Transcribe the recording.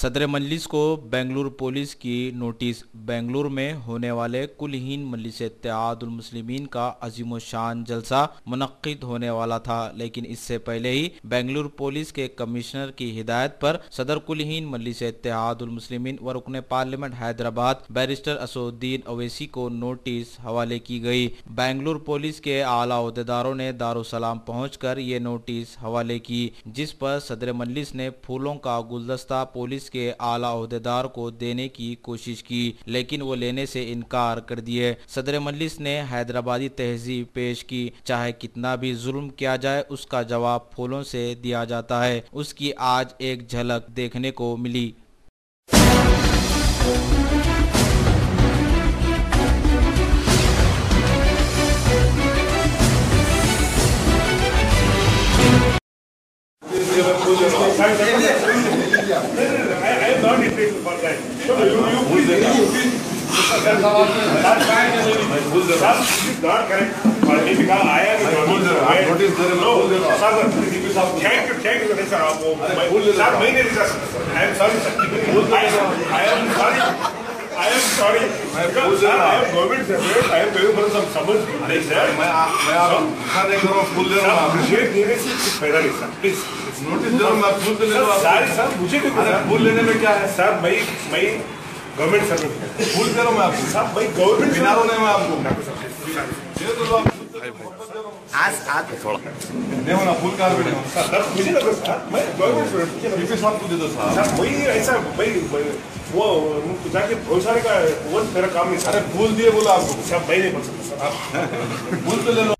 सदर मजलिस को बेंगलुरु पुलिस की नोटिस। बेंगलुरु में होने वाले कुल-हिंद मजलिस-ए-इत्तेहादुल मुस्लिमीन का अज़ीम-ओ-शान जलसा मुनक्किद होने वाला था, लेकिन इससे पहले ही बेंगलुरु पुलिस के कमिश्नर की हिदायत पर सदर कुल-हिंद मजलिस-ए-इत्तेहादुल मुस्लिमीन व रुकने पार्लियामेंट हैदराबाद बैरिस्टर असदुद्दीन ओवैसी को नोटिस हवाले की गई। बेंगलुरु पुलिस के आला ओहदेदारों ने दारुसलाम पहुंचकर ये नोटिस हवाले की, जिस पर सदर मजलिस ने फूलों का गुलदस्ता पुलिस के आला ओहदेदार को देने की कोशिश की, लेकिन वो लेने से इनकार कर दिए। सदर मजलिस ने हैदराबादी तहजीब पेश की, चाहे कितना भी जुल्म किया जाए उसका जवाब फूलों से दिया जाता है। उसकी आज एक झलक देखने को मिली। I am not interested for that. So you please this is not correct. Because I am thank you, sir. I am sorry. Because sir, I am government servant. I am going for some summons. Appreciate देने से कुछ फायदा नहीं sir, please. Notice दे रहा हूँ मैं, फूल तो ले लो आप। सर मुझे भी फूल लेने में क्या है सर? मैं गवर्नमेंट सर्वेंट हूँ। फूल दे रहा हूँ मैं आपको सर मैं गवर्नमेंट बिना रोने में आपको ये तो आप आज थोड़ा नहीं होना फूल कार भी नहीं सर मुझे लगा सर मैं गवर्नमेंट सर्वेंट पीपी साहब को दे दो साहब। सर वही ऐसा भाई वो जाके बहुत सारे का वो मेरा काम नहीं सर। अरे फूल दिए बोला आपको सर मैं नहीं बोल सकता सर। फूल तो ले लो।